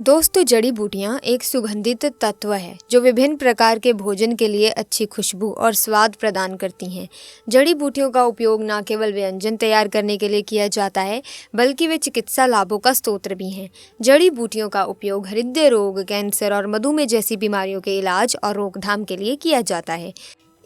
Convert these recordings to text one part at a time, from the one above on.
दोस्तों, जड़ी बूटियां एक सुगंधित तत्व है जो विभिन्न प्रकार के भोजन के लिए अच्छी खुशबू और स्वाद प्रदान करती हैं। जड़ी बूटियों का उपयोग न केवल व्यंजन तैयार करने के लिए किया जाता है, बल्कि वे चिकित्सा लाभों का स्रोत भी हैं। जड़ी बूटियों का उपयोग हृदय रोग, कैंसर और मधुमेह जैसी बीमारियों के इलाज और रोकथाम के लिए किया जाता है।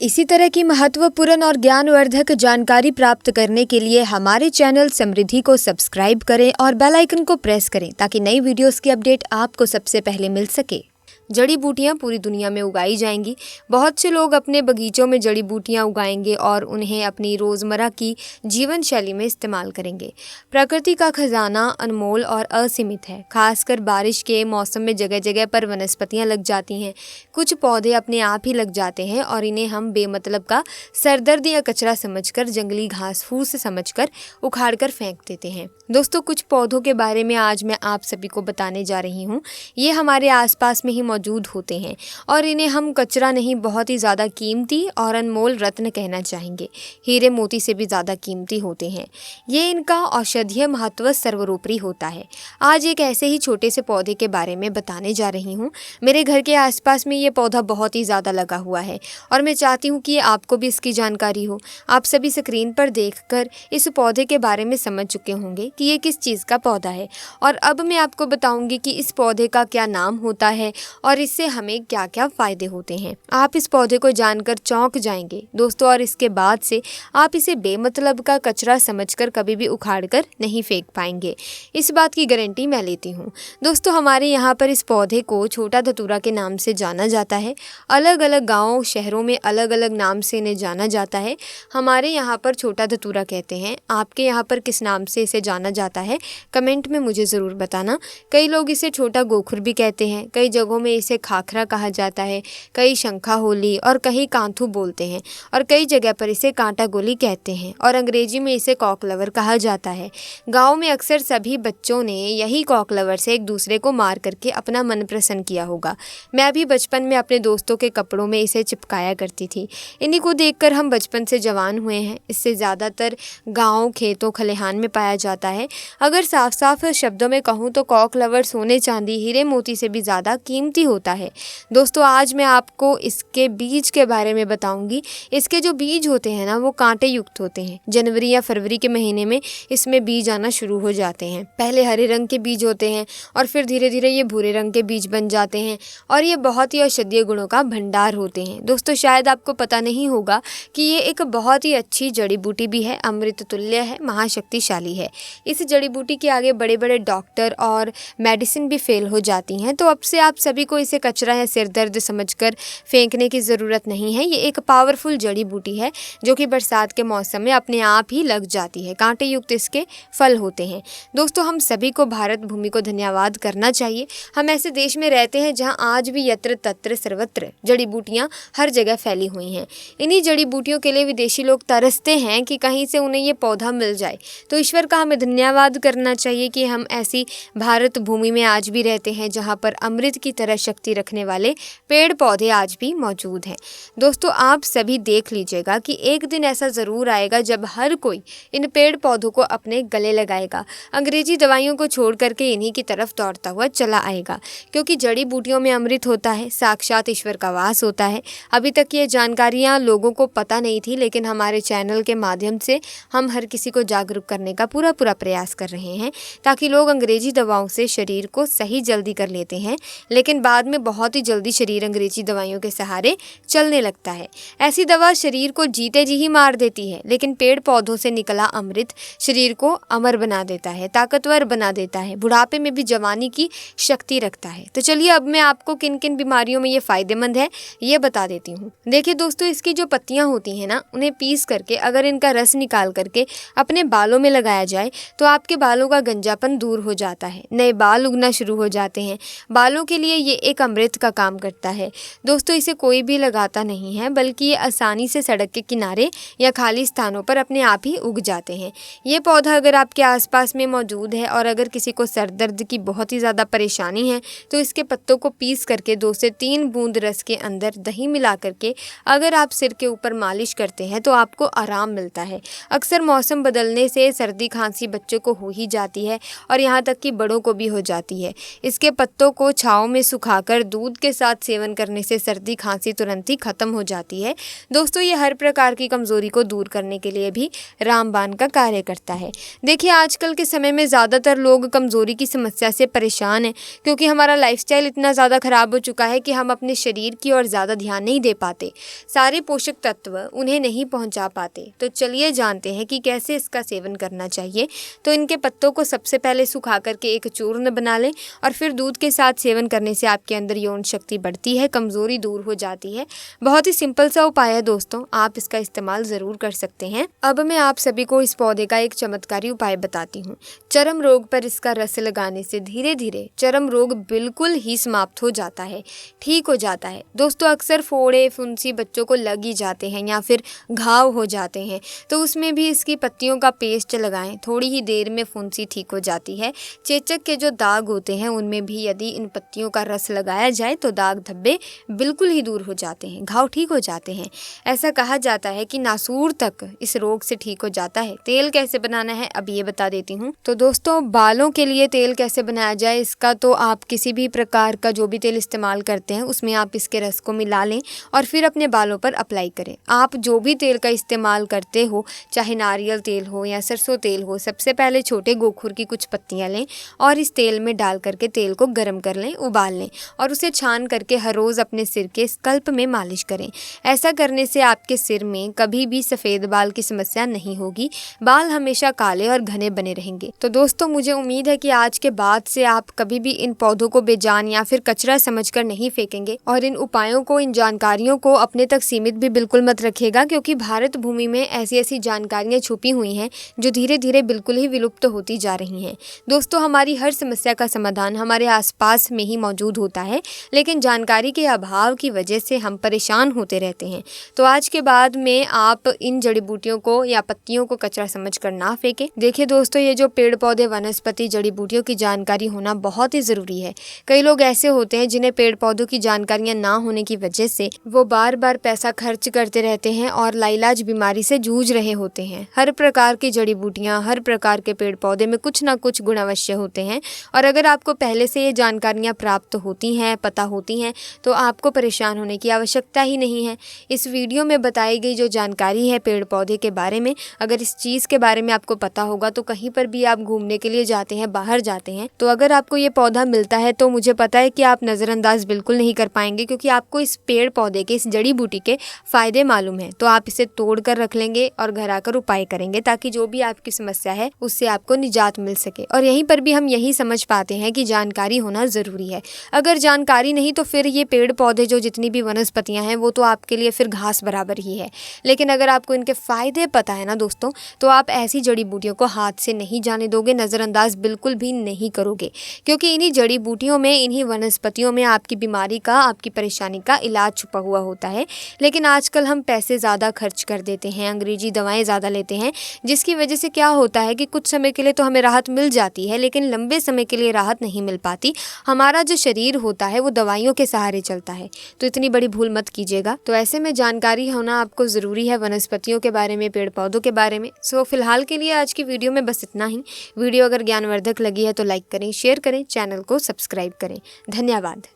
इसी तरह की महत्वपूर्ण और ज्ञानवर्धक जानकारी प्राप्त करने के लिए हमारे चैनल समृद्धि को सब्सक्राइब करें और बेल आइकन को प्रेस करें ताकि नई वीडियोस की अपडेट आपको सबसे पहले मिल सके। जड़ी बूटियां पूरी दुनिया में उगाई जाएंगी। बहुत से लोग अपने बगीचों में जड़ी बूटियां उगाएंगे और उन्हें अपनी रोज़मर्रा की जीवन शैली में इस्तेमाल करेंगे। प्रकृति का खजाना अनमोल और असीमित है। खासकर बारिश के मौसम में जगह जगह पर वनस्पतियां लग जाती हैं। कुछ पौधे अपने आप ही लग जाते हैं और इन्हें हम बेमतलब का सरदर्द या कचरा समझकर, जंगली घास फूस समझकर उखाड़ कर फेंक देते हैं। दोस्तों, कुछ पौधों के बारे में आज मैं आप सभी को बताने जा रही हूँ। ये हमारे आसपास में ही मौजूद होते हैं और इन्हें हम कचरा नहीं, बहुत ही ज़्यादा कीमती और अनमोल रत्न कहना चाहेंगे। हीरे मोती से भी ज़्यादा कीमती होते हैं। ये इनका औषधीय महत्व सर्वोपरि होता है। आज एक ऐसे ही छोटे से पौधे के बारे में बताने जा रही हूँ। मेरे घर के आसपास में ये पौधा बहुत ही ज़्यादा लगा हुआ है और मैं चाहती हूँ कि आपको भी इसकी जानकारी हो। आप सभी स्क्रीन पर देखकर इस पौधे के बारे में समझ चुके होंगे कि ये किस चीज़ का पौधा है और अब मैं आपको बताऊंगी कि इस पौधे का क्या नाम होता है और इससे हमें क्या क्या फ़ायदे होते हैं। आप इस पौधे को जानकर चौंक जाएंगे दोस्तों, और इसके बाद से आप इसे बेमतलब का कचरा समझकर कभी भी उखाड़ कर नहीं फेंक पाएंगे। इस बात की गारंटी मैं लेती हूँ। दोस्तों, हमारे यहाँ पर इस पौधे को छोटा धतूरा के नाम से जाना जाता है। अलग अलग गाँव शहरों में अलग अलग नाम से इन्हें जाना जाता है। हमारे यहाँ पर छोटा धतूरा कहते हैं। आपके यहाँ पर किस नाम से इसे जाना जाता है, कमेंट में मुझे ज़रूर बताना। कई लोग इसे छोटा गोखुर भी कहते हैं। कई जगहों में इसे खाखरा कहा जाता है, कई शंखा होली और कहीं कांथू बोलते हैं और कई जगह पर इसे कांटा गोली कहते हैं और अंग्रेजी में इसे कॉकलवर कहा जाता है। गांव में अक्सर सभी बच्चों ने यही कॉकलवर से एक दूसरे को मार करके अपना मन प्रसन्न किया होगा। मैं भी बचपन में अपने दोस्तों के कपड़ों में इसे चिपकाया करती थी। इन्हीं को देखकर हम बचपन से जवान हुए हैं। इससे ज़्यादातर गाँव, खेतों, खलिहान में पाया जाता है। अगर साफ साफ शब्दों में कहूँ तो कॉकलवर सोने, चांदी, हीरे मोती से भी ज़्यादा कीमती होता है। दोस्तों, आज मैं आपको इसके बीज के बारे में बताऊंगी। इसके जो बीज होते हैं ना, वो कांटे युक्त होते हैं। जनवरी या फरवरी के महीने में इसमें बीज आना शुरू हो जाते हैं। पहले हरे रंग के बीज होते हैं और फिर धीरे धीरे ये भूरे रंग के बीज बन जाते हैं और ये बहुत ही औषधीय गुणों का भंडार होते हैं। दोस्तों, शायद आपको पता नहीं होगा कि ये एक बहुत ही अच्छी जड़ी बूटी भी है, अमृत तुल्य है, महाशक्तिशाली है। इस जड़ी बूटी के आगे बड़े बड़े डॉक्टर और मेडिसिन भी फेल हो जाती हैं। तो अब से आप सभी को इसे कचरा या सिर दर्द समझकर फेंकने की ज़रूरत नहीं है। ये एक पावरफुल जड़ी बूटी है जो कि बरसात के मौसम में अपने आप ही लग जाती है। कांटे युक्त इसके फल होते हैं। दोस्तों, हम सभी को भारत भूमि को धन्यवाद करना चाहिए। हम ऐसे देश में रहते हैं जहां आज भी यत्र तत्र सर्वत्र जड़ी बूटियां हर जगह फैली हुई हैं। इन्हीं जड़ी बूटियों के लिए विदेशी लोग तरसते हैं कि कहीं से उन्हें ये पौधा मिल जाए। तो ईश्वर का हमें धन्यवाद करना चाहिए कि हम ऐसी भारत भूमि में आज भी रहते हैं जहाँ पर अमृत की तरह शक्ति रखने वाले पेड़ पौधे आज भी मौजूद हैं। दोस्तों, आप सभी देख लीजिएगा कि एक दिन ऐसा ज़रूर आएगा जब हर कोई इन पेड़ पौधों को अपने गले लगाएगा, अंग्रेजी दवाइयों को छोड़ करके इन्हीं की तरफ दौड़ता हुआ चला आएगा, क्योंकि जड़ी बूटियों में अमृत होता है, साक्षात ईश्वर का वास होता है। अभी तक ये जानकारियाँ लोगों को पता नहीं थी, लेकिन हमारे चैनल के माध्यम से हम हर किसी को जागरूक करने का पूरा प्रयास कर रहे हैं, ताकि लोग अंग्रेजी दवाओं से शरीर को सही जल्दी कर लेते हैं, लेकिन बाद में बहुत ही जल्दी शरीर अंग्रेजी दवाइयों के सहारे चलने लगता है। ऐसी दवा शरीर को जीते जी ही मार देती है, लेकिन पेड़ पौधों से निकला अमृत शरीर को अमर बना देता है, ताकतवर बना देता है, बुढ़ापे में भी जवानी की शक्ति रखता है। तो चलिए, अब मैं आपको किन किन बीमारियों में ये फायदेमंद है ये बता देती हूँ। देखिए दोस्तों, इसकी जो पत्तियाँ होती हैं ना, उन्हें पीस करके अगर इनका रस निकाल करके अपने बालों में लगाया जाए तो आपके बालों का गंजापन दूर हो जाता है, नए बाल उगना शुरू हो जाते हैं। बालों के लिए ये एक अमृत का काम करता है। दोस्तों इसे कोई भी लगाता नहीं है, बल्कि ये आसानी से सड़क के किनारे या खाली स्थानों पर अपने आप ही उग जाते हैं। ये पौधा अगर आपके आसपास में मौजूद है और अगर किसी को सर दर्द की बहुत ही ज़्यादा परेशानी है तो इसके पत्तों को पीस करके 2 से 3 बूंद रस के अंदर दही मिला करके अगर आप सिर के ऊपर मालिश करते हैं तो आपको आराम मिलता है। अक्सर मौसम बदलने से सर्दी खांसी बच्चों को हो ही जाती है और यहाँ तक कि बड़ों को भी हो जाती है। इसके पत्तों को छाँव में सुखाकर दूध के साथ सेवन करने से सर्दी खांसी तुरंत ही खत्म हो जाती है। दोस्तों ये हर प्रकार की कमज़ोरी को दूर करने के लिए भी रामबाण का कार्य करता है। देखिए आजकल के समय में ज़्यादातर लोग कमज़ोरी की समस्या से परेशान हैं, क्योंकि हमारा लाइफस्टाइल इतना ज़्यादा ख़राब हो चुका है कि हम अपने शरीर की ओर ज़्यादा ध्यान नहीं दे पाते, सारे पोषक तत्व उन्हें नहीं पहुंचा पाते। तो चलिए जानते हैं कि कैसे इसका सेवन करना चाहिए। तो इनके पत्तों को सबसे पहले सुखा करके एक चूर्ण बना लें और फिर दूध के साथ सेवन करने से आपके अंदर यौन शक्ति बढ़ती है, कमज़ोरी दूर हो जाती है। बहुत ही सिंपल सा उपाय है दोस्तों, आप इसका इस्तेमाल ज़रूर कर सकते हैं। अब मैं आप सभी को इस पौधे का एक चमत्कारी उपाय बताती हूँ। चर्म रोग पर इसका रस लगाने से धीरे धीरे चर्म रोग बिल्कुल ही समाप्त हो जाता है, ठीक हो जाता है। दोस्तों अक्सर फोड़े फुंसी बच्चों को लग ही जाते हैं या फिर घाव हो जाते हैं, तो उसमें भी इसकी पत्तियों का पेस्ट लगाएं, थोड़ी ही देर में फुंसी ठीक हो जाती है। चेचक के जो दाग होते हैं उनमें भी यदि इन पत्तियों का रस लगाया जाए तो दाग धब्बे बिल्कुल ही दूर हो जाते हैं, घाव ठीक हो जाते हैं। ऐसा कहा जाता है कि नासूर तक इस रोग से ठीक हो जाता है। तेल कैसे बनाना है अब ये बता देती हूँ। तो दोस्तों बालों के लिए तेल कैसे बनाया जाए इसका, तो आप किसी भी प्रकार का जो भी तेल इस्तेमाल करते हैं उसमें आप इसके रस को मिला लें और फिर अपने बालों पर अप्लाई करें। आप जो भी तेल का इस्तेमाल करते हो, चाहे नारियल तेल हो या सरसों तेल हो, सबसे पहले छोटे गोखुर की कुछ पत्तियां लें और इस तेल में डाल करके तेल को गर्म कर लें, उबाल लें और उसे छान करके हर रोज़ अपने सिर के स्कल्प में मालिश करें। ऐसा करने से आपके सिर में कभी भी सफ़ेद बाल की समस्या नहीं होगी, बाल हमेशा काले और घने बने रहेंगे। तो दोस्तों मुझे उम्मीद है कि आज के बाद से आप कभी भी इन पौधों को बेजान या फिर कचरा समझकर नहीं फेंकेंगे और इन उपायों को, इन जानकारियों को अपने तक सीमित भी बिल्कुल मत रखिएगा, क्योंकि भारत भूमि में ऐसी ऐसी जानकारियाँ छुपी हुई हैं जो धीरे धीरे बिल्कुल ही विलुप्त होती जा रही हैं। दोस्तों हमारी हर समस्या का समाधान हमारे आसपास में ही मौजूद होता है, लेकिन जानकारी के अभाव की वजह से हम परेशान होते रहते हैं। तो आज के बाद में आप इन जड़ी बूटियों को या पत्तियों को कचरा समझकर ना फेंकें। देखिए दोस्तों ये जो पेड़ पौधे, वनस्पति, जड़ी बूटियों की जानकारी होना बहुत ही ज़रूरी है। कई लोग ऐसे होते हैं जिन्हें पेड़ पौधों की जानकारियाँ ना होने की वजह से वो बार बार पैसा खर्च करते रहते हैं और लाइलाज बीमारी से जूझ रहे होते हैं। हर प्रकार की जड़ी बूटियाँ, हर प्रकार के पेड़ पौधे में कुछ ना कुछ गुण अवश्य होते हैं और अगर आपको पहले से ये जानकारियाँ प्राप्त होती हैं, पता होती हैं, तो आपको परेशान होने की आवश्यकता ही नहीं है। इस वीडियो में बताई गई जो जानकारी है पेड़ पौधे के बारे में, अगर इस चीज़ के बारे में आपको पता होगा तो कहीं पर भी आप घूमने के लिए जाते हैं, बाहर जाते हैं, तो अगर आपको ये पौधा मिलता है तो मुझे पता है कि आप नज़रअंदाज बिल्कुल नहीं कर पाएंगे, क्योंकि आपको इस पेड़ पौधे के, इस जड़ी बूटी के फ़ायदे मालूम है। तो आप इसे तोड़ कर रख लेंगे और घर आकर उपाय करेंगे ताकि जो भी आपकी समस्या है उससे आपको निजात मिल सके। और यहीं पर भी हम यही समझ पाते हैं कि जानकारी होना ज़रूरी है। अगर जानकारी नहीं तो फिर ये पेड़ पौधे जो जितनी भी वनस्पतियाँ हैं वो तो आपके लिए फिर घास बराबर ही है। लेकिन अगर आपको इनके फ़ायदे पता है ना दोस्तों, तो आप ऐसी जड़ी बूटियों को हाथ से नहीं जाने दोगे, नज़रअंदाज बिल्कुल भी नहीं करोगे, क्योंकि इन्हीं जड़ी बूटियों में, इन्हीं वनस्पतियों में आपकी बीमारी का, आपकी परेशानी का इलाज छुपा हुआ होता है। लेकिन आजकल हम पैसे ज़्यादा खर्च कर देते हैं, अंग्रेजी दवाएं ज़्यादा लेते हैं, जिसकी वजह से क्या होता है कि कुछ समय के लिए तो हमें राहत मिल जाती है, लेकिन लंबे समय के लिए राहत नहीं मिल पाती। हमारा जो शरीर होता है वो दवाइयों के सहारे चलता है, तो इतनी बड़ी भूल मत कीजिएगा। तो ऐसे में जानकारी होना आपको ज़रूरी है वनस्पतियों के बारे में, पेड़ पौधों के बारे में। सो फिलहाल के लिए आज की वीडियो में बस इतना ही। वीडियो अगर ज्ञानवर्धक लगी है तो लाइक करें, शेयर करें, चैनल को सब्सक्राइब करें। धन्यवाद।